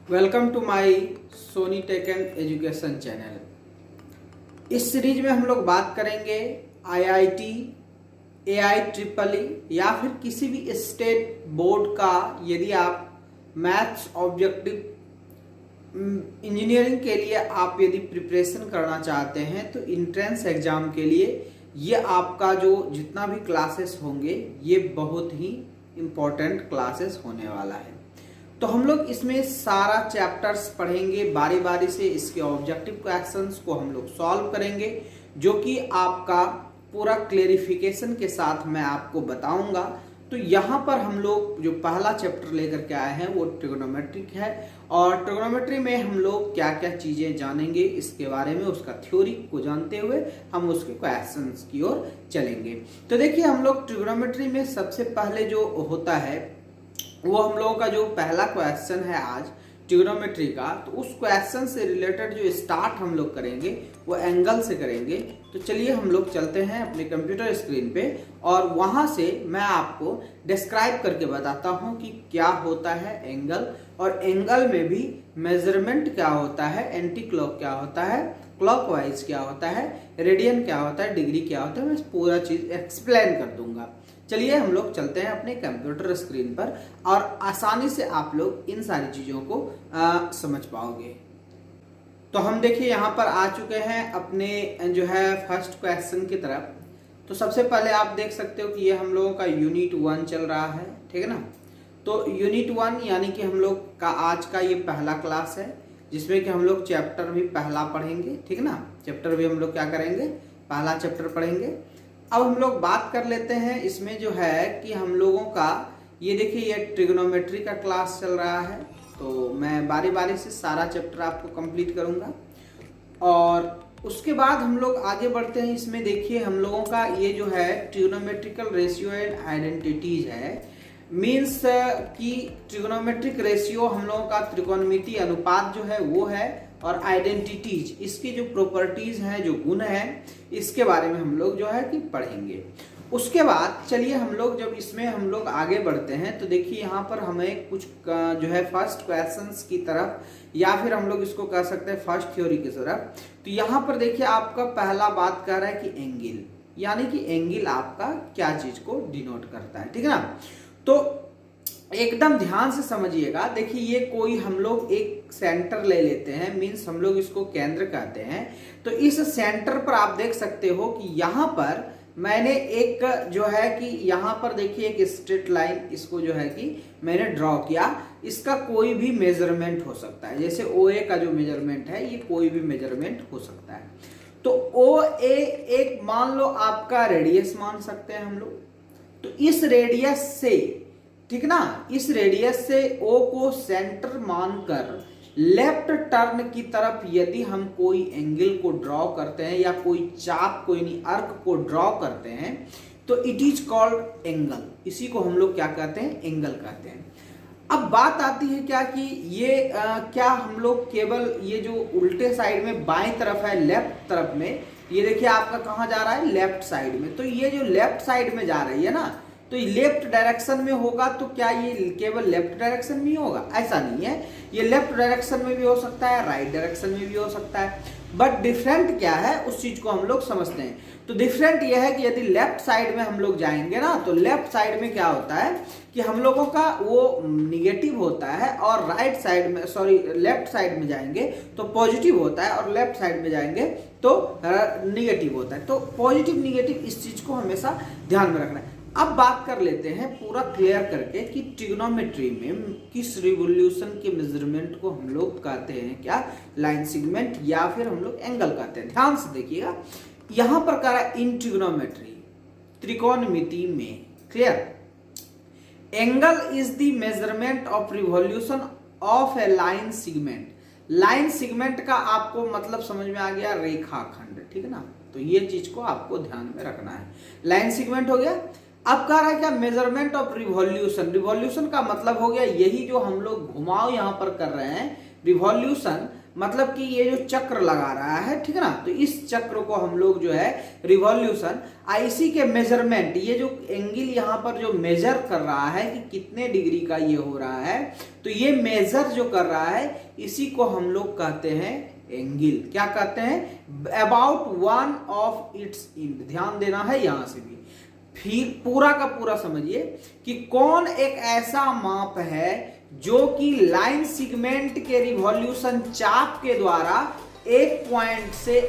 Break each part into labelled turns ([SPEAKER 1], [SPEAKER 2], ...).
[SPEAKER 1] Welcome to my Sony tech and education channel. इस series में हम लोग बात करेंगे आईआईटी, AIEEE या फिर किसी भी स्टेट बोर्ड का यदि आप मैथ्स ऑब्जेक्टिव इंजीनियरिंग के लिए आप यदि प्रिपरेशन करना चाहते हैं तो इंट्रेंस एग्जाम के लिए ये आपका जो जितना भी क्लासेस होंगे ये बहुत ही इम्पोर्टेंट क्लासेस होने वाला है। तो हम लोग इसमें सारा चैप्टर्स पढ़ेंगे बारी बारी से, इसके ऑब्जेक्टिव क्वेश्चंस को हम लोग सॉल्व करेंगे जो कि आपका पूरा क्लेरिफिकेशन के साथ मैं आपको बताऊंगा। तो यहाँ पर हम लोग जो पहला चैप्टर लेकर के आए हैं वो ट्रिग्नोमेट्रिक है और ट्रिग्नोमेट्री में हम लोग क्या क्या चीजें जानेंगे इसके बारे में, उसका थ्योरी को जानते हुए हम उसके क्वेश्चंस की ओर चलेंगे। तो देखिए हम लोग ट्रिग्नोमेट्री में सबसे पहले जो होता है वो हम लोगों का जो पहला क्वेश्चन है आज ट्रिग्नोमेट्री का, तो उस क्वेश्चन से रिलेटेड जो स्टार्ट हम लोग करेंगे वो एंगल से करेंगे। तो चलिए हम लोग चलते हैं अपने कंप्यूटर स्क्रीन पे और वहां से मैं आपको डिस्क्राइब करके बताता हूं कि क्या होता है एंगल, और एंगल में भी मेजरमेंट क्या होता है, एंटी क्लॉक क्या होता है, क्लॉकवाइज क्या होता है, रेडियन क्या होता है, डिग्री क्या होता है, मैं पूरा चीज एक्सप्लेन कर दूंगा। चलिए हम लोग चलते हैं अपने कंप्यूटर स्क्रीन पर और आसानी से आप लोग इन सारी चीजों को समझ पाओगे। तो हम देखिए यहाँ पर आ चुके हैं अपने जो है फर्स्ट क्वेश्चन की तरफ। तो सबसे पहले आप देख सकते हो कि ये हम लोगों का यूनिट 1 चल रहा है, ठीक है ना। तो यूनिट 1 यानी कि हम लोग का आज का ये पहला क्लास है जिसमें कि हम लोग चैप्टर भी पहला पढ़ेंगे, ठीक है ना। चैप्टर भी हम लोग क्या करेंगे, पहला चैप्टर पढ़ेंगे। अब हम लोग बात कर लेते हैं इसमें जो है कि हम लोगों का ये देखिए ये ट्रिग्नोमेट्री का क्लास चल रहा है। तो मैं बारी बारी से सारा चैप्टर आपको कंप्लीट करूंगा और उसके बाद हम लोग आगे बढ़ते हैं। इसमें देखिए हम लोगों का ये जो है ट्रिग्नोमेट्रिकल रेशियो एंड आइडेंटिटीज है, मीन्स कि ट्रिग्नोमेट्रिक रेशियो हम लोगों का त्रिकोणमितीय अनुपात जो है वो है, और आइडेंटिटीज इसकी जो प्रॉपर्टीज हैं, जो गुण हैं, इसके बारे में हम लोग जो है कि पढ़ेंगे। उसके बाद चलिए हम लोग जब इसमें हम लोग आगे बढ़ते हैं तो देखिए यहाँ पर हमें कुछ जो है फर्स्ट क्वेश्चंस की तरफ या फिर हम लोग इसको कह सकते हैं फर्स्ट थ्योरी की तरफ। तो यहाँ पर देखिए आपका पहला बात कर रहा है कि एंगल, यानी कि एंगल आपका क्या चीज को डिनोट करता है, ठीक है ना। तो एकदम ध्यान से समझिएगा। देखिए ये कोई हम लोग एक सेंटर ले लेते हैं, मीन्स हम लोग इसको केंद्र कहते हैं। तो इस सेंटर पर आप देख सकते हो कि यहाँ पर मैंने एक जो है कि यहाँ पर देखिए एक स्ट्रेट लाइन इसको जो है कि मैंने ड्रॉ किया। इसका कोई भी मेजरमेंट हो सकता है, जैसे OA का जो मेजरमेंट है ये कोई भी मेजरमेंट हो सकता है। तो OA एक मान लो आपका रेडियस मान सकते हैं हम लोग। तो इस रेडियस से, ठीक ना, इस रेडियस से O को सेंटर मानकर लेफ्ट टर्न की तरफ यदि हम कोई एंगल को ड्रॉ करते हैं या कोई चाप को यानी आर्क को ड्रॉ करते हैं तो इट इज कॉल्ड एंगल। इसी को हम लोग क्या कहते हैं, एंगल कहते हैं। अब बात आती है क्या कि ये क्या हम लोग केवल ये जो उल्टे साइड में बाएं तरफ है, लेफ्ट तरफ में, ये देखिए आपका कहाँ जा रहा है, लेफ्ट साइड में। तो ये जो लेफ्ट साइड में जा रही है ना, तो लेफ्ट डायरेक्शन में होगा तो क्या ये केवल लेफ्ट डायरेक्शन में ही होगा, ऐसा नहीं है। ये लेफ्ट डायरेक्शन में भी हो सकता है, राइट डायरेक्शन में भी हो सकता है। बट डिफरेंट क्या है उस चीज को हम लोग समझते हैं। तो डिफरेंट यह है कि यदि लेफ्ट साइड में हम लोग जाएंगे ना तो लेफ्ट साइड में क्या होता है कि हम लोगों का वो निगेटिव होता है, और राइट साइड में लेफ्ट साइड में जाएंगे तो पॉजिटिव होता है, और लेफ्ट साइड में जाएंगे तो निगेटिव होता है। तो पॉजिटिव निगेटिव इस चीज को हमेशा ध्यान में रखना है। अब बात कर लेते हैं पूरा क्लियर करके कि ट्रिग्नोमेट्री में किस रिवोल्यूशन के मेजरमेंट को हम लोग कहते हैं, क्या लाइन सेगमेंट या फिर हम लोग एंगल कहते हैं। ध्यान से देखिएगा, यहां पर कह रहा है इन ट्रिग्नोमेट्री, त्रिकोणमिति में, clear, angle is the measurement of revolution of A line segment. Line segment का आपको मतलब समझ में आ गया, रेखाखंड, ठीक है ना। तो ये चीज को आपको ध्यान में रखना है। लाइन सेगमेंट हो गया। अब कह रहा है क्या, मेजरमेंट ऑफ रिवॉल्यूशन। रिवॉल्यूशन का मतलब हो गया यही जो हम लोग घुमाव यहां पर कर रहे हैं। रिवॉल्यूशन मतलब कि ये जो चक्र लगा रहा है, ठीक है ना, तो इस चक्र को हम लोग जो है रिवॉल्यूशन, इसी के मेजरमेंट, ये जो एंगल यहाँ पर जो मेजर कर रहा है कि कितने डिग्री का ये हो रहा है, तो ये मेजर जो कर रहा है इसी को हम लोग कहते हैं एंगल। क्या कहते हैं? About one of its end. ध्यान देना है यहां से भी, फिर पूरा का पूरा समझिए कि कौन एक ऐसा माप है जो कि लाइन सेगमेंट के रिवॉल्यूशन चाप के द्वारा एक पॉइंट से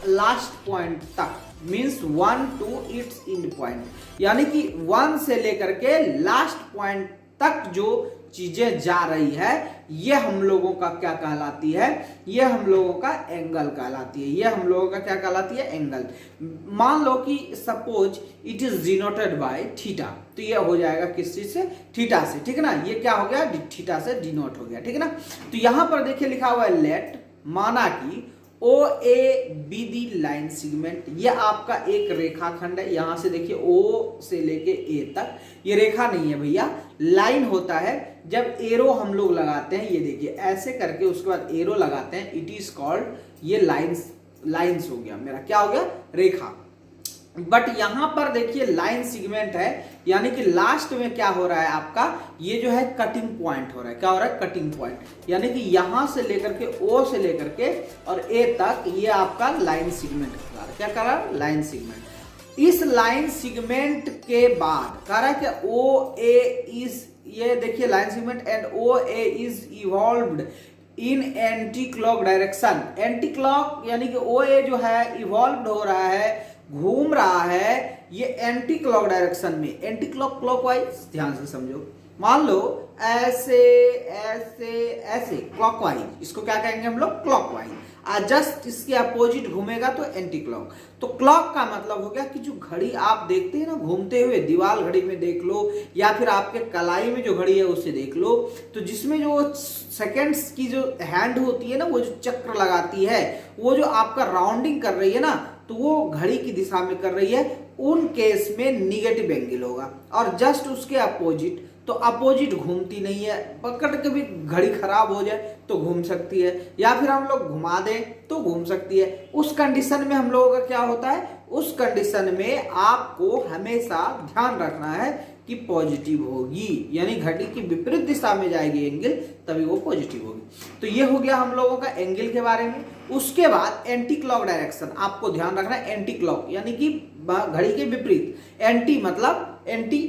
[SPEAKER 1] लास्ट पॉइंट तक, means 1 to its end point, यानी कि 1 से लेकर के लास्ट पॉइंट तक जो चीजें जा रही है, ये हम लोगों का क्या कहलाती है? ये हम लोगों का एंगल कहलाती है। ये हम लोगों का क्या कहलाती है? एंगल। मान लो कि suppose it is denoted by theta, तो ये हो जाएगा किस चीज से? थीटा से, ठीक है ना। ये क्या हो गया? थीटा से डिनोट हो गया, ठीक है ना। तो यहां पर देखिए लिखा हुआ है लेट, माना कि O A B the line segment, ये आपका एक रेखाखंड है। यहां से देखिए ओ से लेके ए तक, ये रेखा नहीं है भैया, लाइन होता है। जब एरो हम लोग लगाते हैं, ये देखिए ऐसे करके उसके बाद एरो लगाते हैं, इट इज कॉल्ड, ये लाइन्स हो गया मेरा, क्या हो गया? रेखा। बट यहां पर देखिए लाइन सेगमेंट है, यानी कि लास्ट में क्या हो रहा है आपका? ये जो है कटिंग पॉइंट हो रहा है। क्या हो रहा है? कटिंग पॉइंट, यानी कि यहां से लेकर के ओ से लेकर के और ए तक ये आपका लाइन सेगमेंट कह रहा है। क्या कह रहा है? Line segment. इस लाइन सेगमेंट के बाद कह रहा है कि ओ ए इज, ये देखिए line segment and O A is evolved in anti clock direction. Anti clock यानी कि ओ ए जो है इवॉल्व हो रहा है, घूम रहा है ये एंटी क्लॉक डायरेक्शन में। एंटी क्लॉक, क्लॉकवाइज, ध्यान से समझो। मान लो ऐसे ऐसे ऐसे क्लॉकवाइज, इसको क्या कहेंगे हम लोग? क्लॉकवाइज। जस्ट इसके अपोजिट घूमेगा तो एंटी क्लॉक। तो क्लॉक का मतलब हो गया कि जो घड़ी आप देखते हैं ना घूमते हुए, दीवार घड़ी में देख लो या फिर आपके कलाई में जो घड़ी है उससे देख लो, तो जिसमें जो सेकंड्स की जो हैंड होती है ना, वो जो चक्र लगाती है, वो जो आपका राउंडिंग कर रही है ना, तो वो घड़ी की दिशा में कर रही है, उन केस में निगेटिव एंगल होगा। और जस्ट उसके अपोजिट, तो अपोजिट घूमती नहीं है, पकड़ के भी घड़ी खराब हो जाए तो घूम सकती है, या फिर हम लोग घुमा दें तो घूम सकती है। उस कंडीशन में हम लोगों का क्या होता है? उस कंडीशन में आपको हमेशा ध्यान रखना है कि पॉजिटिव होगी, यानी घड़ी की विपरीत दिशा में जाएगी एंगल, तभी वो पॉजिटिव होगी। तो ये हो गया हम लोगों का एंगल के बारे में। उसके बाद एंटी क्लॉक डायरेक्शन, आपको ध्यान रखना है। एंटी क्लॉक यानी कि घड़ी के विपरीत। एंटी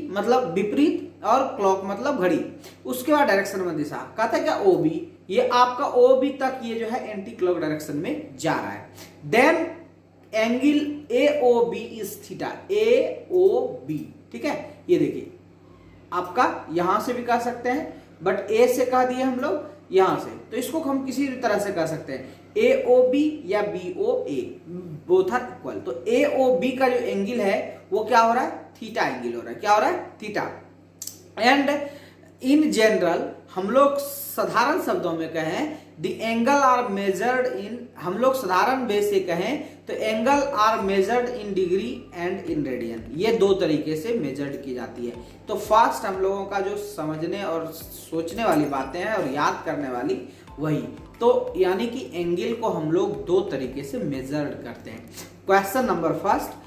[SPEAKER 1] मतलब विपरीत और क्लॉक मतलब घड़ी। उसके बाद डायरेक्शन में दिशा, कहता है क्या? ओ बी, ये आपका ओ बी तक ये जो है एंटी क्लॉक डायरेक्शन में जा रहा है। Then angle A O B is theta, A O B, ठीक है। ये देखिए आपका यहां से भी कह सकते हैं, बट ए से कह दिए हम लोग यहां से, तो इसको हम किसी भी तरह से कह सकते हैं, ए ओ बी या B O A, both are equal. तो ए ओ बी का जो एंगल है वो क्या हो रहा है? थीटा एंगल हो रहा है। क्या हो रहा है? थीटा। एंड इन जनरल, हम लोग साधारण शब्दों में कहें, the angle are measured in, हम लोग साधारण वे से कहें तो angle are measured in degree and in radian. ये दो तरीके से मेजर्ड की जाती है। तो फर्स्ट हम लोगों का जो समझने और सोचने वाली बातें हैं और याद करने वाली वही, तो यानी कि एंगल को हम लोग दो तरीके से मेजर्ड करते हैं। Question number first,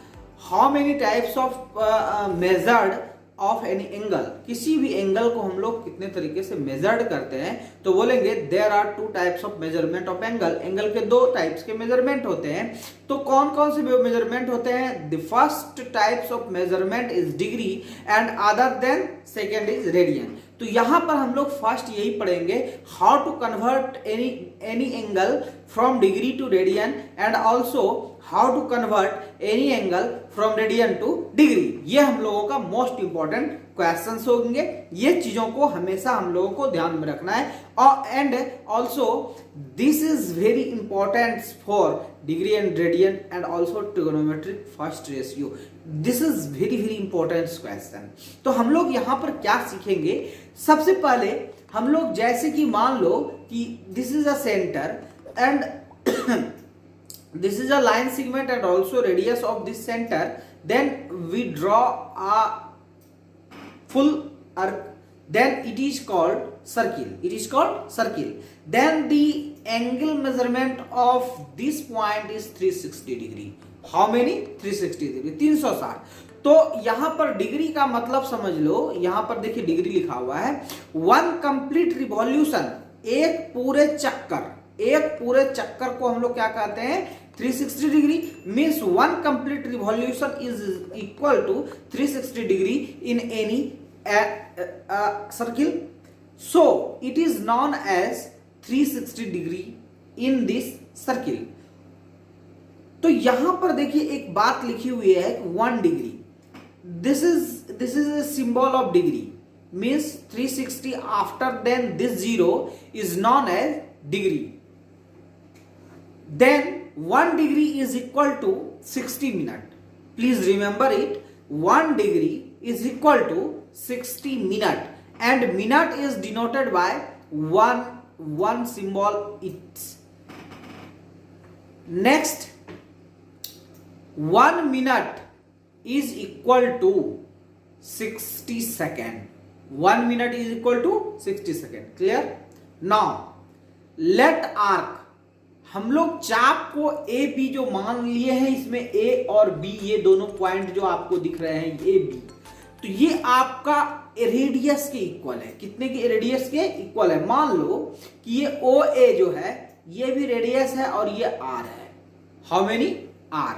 [SPEAKER 1] how many types of measured of any angle, किसी भी एंगल को हम लोग कितने तरीके से मेजर्ड करते हैं? तो बोलेंगे there are two types of measurement of angle, angle के दो टाइप्स के मेजरमेंट होते हैं। तो कौन कौन से मेजरमेंट होते हैं? The first types of measurement is degree and other then second is radian. तो यहां पर हम लोग फर्स्ट यही पढ़ेंगे, how to convert any angle from degree to radian and also how to convert any angle from radian to degree. ये हम लोगों का मोस्ट इंपॉर्टेंट क्वेश्चंस होंगे। ये चीजों को हमेशा हम लोगों को ध्यान में रखना है। और and also this is very important for degree and radian and also trigonometric first ratio. This is very very important question. तो हम लोग यहाँ पर क्या सीखेंगे? सबसे पहले हम लोग जैसे कि मान लो कि this is a centre and this is a line segment and also radius of this center, then we draw a full arc then it is called circle. It is called circle. Then the angle measurement of this point is 360 degree. How many? 360 degree, 360. तो यहां पर degree का मतलब समझ लो, यहां पर देखिए degree लिखा हुआ है, वन कंप्लीट रिवॉल्यूशन, एक पूरे चक्कर को हम लोग क्या कहते हैं? 360 degree. Means one complete revolution is equal to 360 degree in any circle. So it is known as 360 degree in this circle. तो यहां पर देखिए एक बात लिखी हुई है 1 degree. this is a symbol of degree, means 360 after then this 0 is known as degree. Then 1 degree is equal to 60 minute. Please remember it, 1 degree is equal to 60 minute, and minute is denoted by one symbol. It's next 1 minute is equal to 60 second. 1 minute is equal to 60 second. Clear? Now let arc, हम लोग चाप को A B जो मान लिए हैं, इसमें ए और बी ये दोनों पॉइंट जो आपको दिख रहे हैं ए बी, तो ये आपका रेडियस के इक्वल है. कितने की? रेडियस के इक्वल है. मान लो कि ये ओ ए जो है ये भी रेडियस है और ये आर है. How many? R.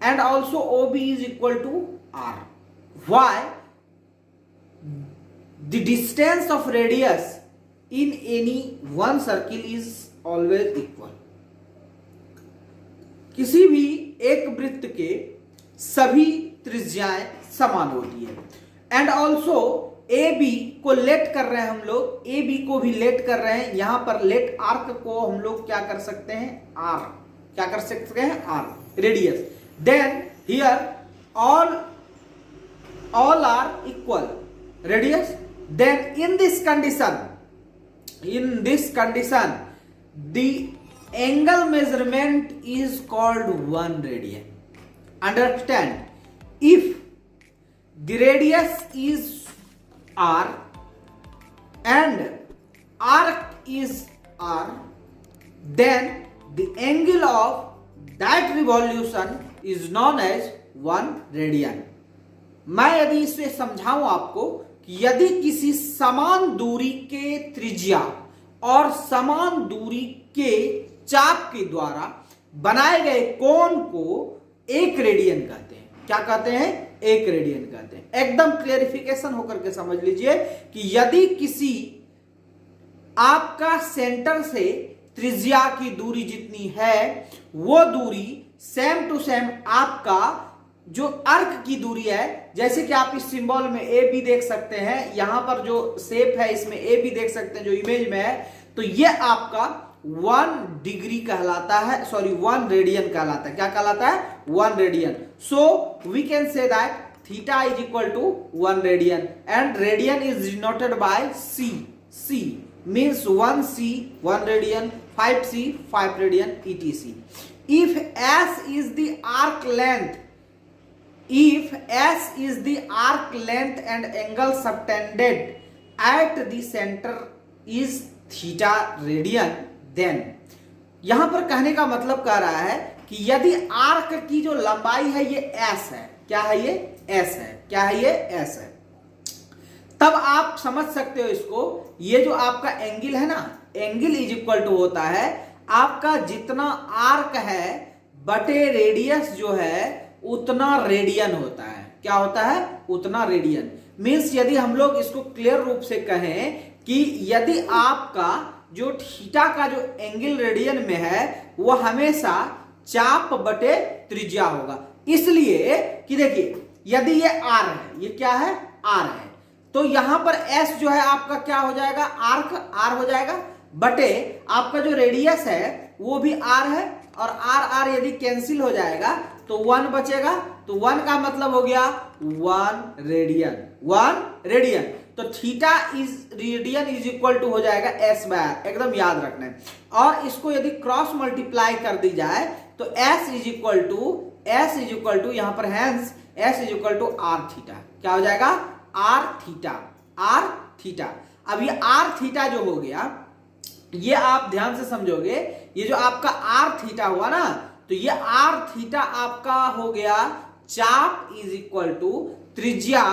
[SPEAKER 1] And also OB is equal to R. Why? The distance of radius in any one circle is always equal. किसी भी एक वृत्त के सभी त्रिज्याएं समान होती है. एंड ऑल्सो AB को लेट कर रहे हैं हम लोग, AB को भी लेट कर रहे हैं. यहां पर लेट आर्क को हम लोग क्या कर सकते हैं? R. क्या कर सकते हैं? R. Radius. Then here all are equal radius. Then in this condition the angle measurement is called 1 radian. Understand? If the radius is R and arc is R, then the angle of that revolution is known as 1 radian. मैं यदि इसे समझाऊं आपको कि यदि किसी समान दूरी के त्रिज्या और समान दूरी के चाप के द्वारा बनाए गए कोण को 1 रेडियन कहते हैं. क्या कहते हैं? 1 रेडियन कहते हैं. एकदम क्लियरिफिकेशन होकर के समझ लीजिए कि यदि किसी आपका सेंटर से त्रिज्या की दूरी जितनी है वो दूरी सेम टू सेम आपका जो अर्क की दूरी है, जैसे कि आप इस सिंबल में ए बी देख सकते हैं, यहां पर जो शेप है इसमें ए बी देख सकते हैं जो इमेज में है, तो ये आपका 1 डिग्री कहलाता है, सॉरी 1 रेडियन कहलाता है. क्या कहलाता है? 1 radian. So we can say that theta is equal to 1 radian and radian is denoted by c. C means 1c 1 radian, 5c 5 radian, etc. If s is the arc length and angle subtended at the center is theta radian, then यहां पर कहने का मतलब कह रहा है कि यदि आर्क की जो लंबाई है ये s है. क्या है ये? s है. क्या है ये? s है. तब आप समझ सकते हो इसको, ये जो आपका एंगल है ना, एंगल इज इक्वल टू होता है आपका जितना आर्क है बटे रेडियस जो है उतना रेडियन होता है. क्या होता है? उतना रेडियन. मीन्स यदि हम लोग इसको क्लियर रूप से कहें कि यदि आपका जो थीटा का जो एंगल रेडियन में है वो हमेशा चाप बटे त्रिज्या होगा. इसलिए कि देखिए यदि ये आर है, ये क्या है? आर है, तो यहां पर एस जो है आपका क्या हो जाएगा? आर्क आर हो जाएगा बटे आपका जो रेडियस है वो भी आर है, और आर आर यदि कैंसिल हो जाएगा तो 1 बचेगा. तो 1 का मतलब हो गया 1 रेडियन. 1 रेडियन. तो theta is radian is equal to हो जाएगा एस बाय आर. एकदम याद रखना है. और इसको यदि क्रॉस मल्टीप्लाई कर दी जाए तो एस इज इक्वल टू यहां पर hence s is equal to r theta. क्या हो जाएगा? R theta. R theta. अब ये आर थीटा जो हो गया, ये आप ध्यान से समझोगे, ये जो आपका आर थीटा हुआ ना, तो ये आर थीटा आपका हो गया चाप इज इक्वल टू त्रिज्या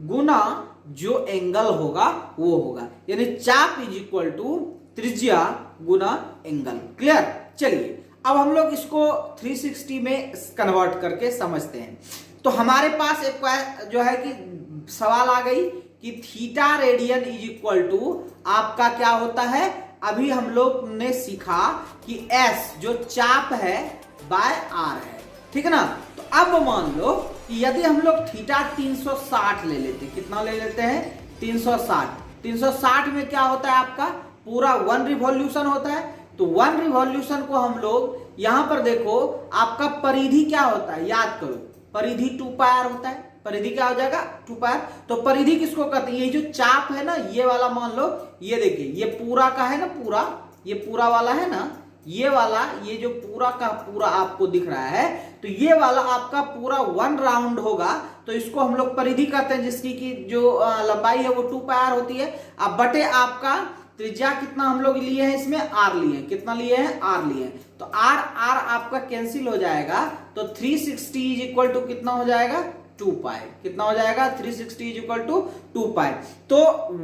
[SPEAKER 1] गुना जो एंगल होगा वो होगा, यानी चाप इज इक्वल टू त्रिज्या गुना एंगल। क्लियर? चलिए अब हम लोग इसको 360 में कन्वर्ट करके समझते हैं। तो हमारे पास एक जो है कि सवाल आ गई कि theta radian is equal to आपका क्या होता है। अभी हम लोग ने सीखा कि एस जो चाप है बाय आर है, ठीक है ना। तो अब मान लो कि यदि हम लोग थीटा 360 ले लेते, कितना ले लेते हैं 360। 360 में क्या होता है आपका पूरा 1 रिवॉल्यूशन होता है। तो 1 रिवॉल्यूशन को हम लोग यहां पर देखो, आपका परिधि क्या होता है याद करो, परिधि 2 पाई होता है। परिधि क्या हो जाएगा 2 पाई। तो परिधि किसको कहते हैं, ये जो चाप है ना ये वाला, मान लो ये देखिए ये पूरा का है ना, पूरा ये पूरा वाला है ना, ये वाला, ये जो पूरा का पूरा आपको दिख रहा है, तो ये वाला आपका पूरा 1 राउंड होगा। तो इसको हम लोग परिधि कहते हैं, जिसकी की जो लंबाई है वो 2 पाई होती है। अब बटे आपका त्रिज्या कितना हम लोग लिए हैं, इसमें आर लिए हैं, कितना लिए हैं आर लिए हैं। तो आर आर आपका कैंसिल हो जाएगा, तो 360 इज इक्वल टू कितना हो जाएगा 2 पाई। कितना हो जाएगा 360 इज इक्वल टू 2 पाई। तो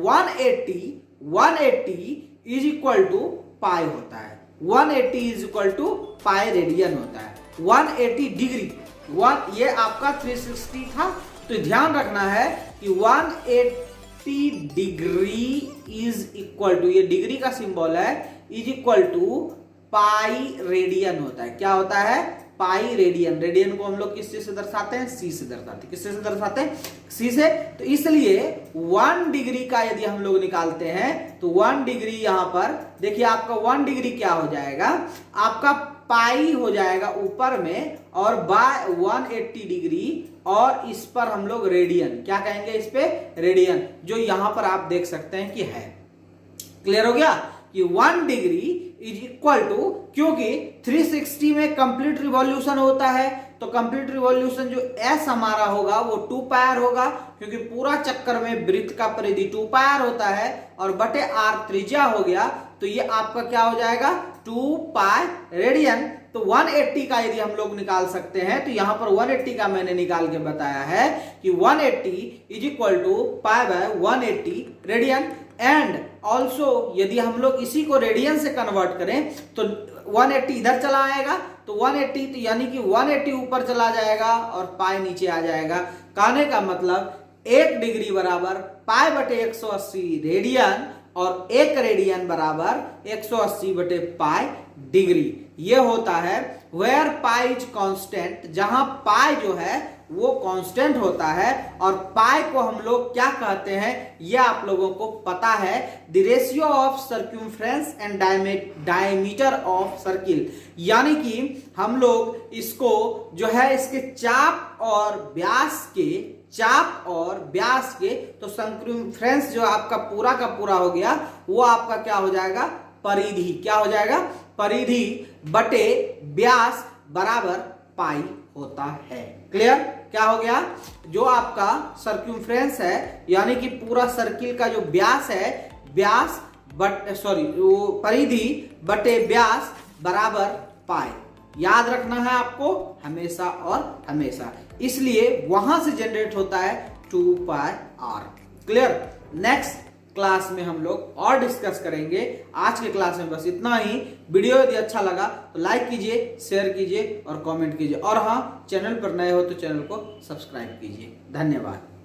[SPEAKER 1] 180 इज इक्वल टू पाई होता है। 180 is equal to pi radian होता है। 180 डिग्री, ये आपका 360 था। तो ध्यान रखना है कि 180 डिग्री इज इक्वल टू, ये डिग्री का सिंबल है, is equal to pi radian होता है। क्या होता है पाई रेडियन। रेडियन को हम लोग किस चीज से दर्शाते हैं, सी से दर्शाते हैं। किससे दर्शाते हैं, सी से। तो इसलिए 1 डिग्री का यदि हम लोग निकालते हैं तो 1 डिग्री यहां पर देखिए आपका 1 डिग्री क्या हो जाएगा, आपका पाई हो जाएगा ऊपर में, और बाय 180 डिग्री, और इस पर हम लोग रेडियन क्या कहेंगे, इस पे रेडियन, जो यहां पर आप देख सकते हैं कि है। क्लियर हो गया कि 1 डिग्री इज इक्वल टू, क्योंकि 360 में कंप्लीट रिवॉल्यूशन होता है, तो कंप्लीट रिवॉल्यूशन जो एस हमारा होगा वो 2 पाई होगा, क्योंकि पूरा चक्कर में वृत्त का परिधि 2 पाई होता है, और बटे आर त्रिज्या हो गया। तो ये आपका क्या हो जाएगा 2 पाई रेडियन। तो 180 का यदि हम लोग निकाल सकते हैं, तो यहां पर 180 का मैंने निकाल के बताया है कि 180 is equal to pi by 180 radian. And also यदि हम लोग इसी को रेडियन से कन्वर्ट करें तो 180 इधर चला आएगा, तो 180 तो यानी कि 180 ऊपर चला जाएगा और पाई नीचे आ जाएगा। कहने का मतलब 1 डिग्री बराबर पाई बटे 180 रेडियन, और 1 रेडियन बराबर 180 बटे पाई डिग्री। ये होता है वेयर पाई इज कांस्टेंट, जहां पाई जो है वो कांस्टेंट होता है। और पाई को हम लोग क्या कहते हैं ये आप लोगों को पता है, the ratio of circumference and diameter of circle. यानी कि हम लोग इसको जो है इसके चाप और व्यास के, तो सर्क्यूम्फ्रेंस जो आपका पूरा का पूरा हो गया वो आपका क्या हो जाएगा परिधि। क्या हो जाएगा परिधि बटे व्यास बराबर पाई होता है। क्लियर? क्या हो गया, जो आपका सर्क्यूम्फ्रेंस है यानी कि पूरा सर्किल का जो व्यास है, व्यास वो परिधि बटे व्यास बराबर पाई। याद रखना है आपको हमेशा और हमेशा, इसलिए वहां से जनरेट होता है 2 पाई आर। क्लियर? नेक्स्ट क्लास में हम लोग और डिस्कस करेंगे। आज के क्लास में बस इतना ही। वीडियो यदि अच्छा लगा तो लाइक कीजिए, शेयर कीजिए और कमेंट कीजिए, और हाँ चैनल पर नए हो तो चैनल को सब्सक्राइब कीजिए। धन्यवाद।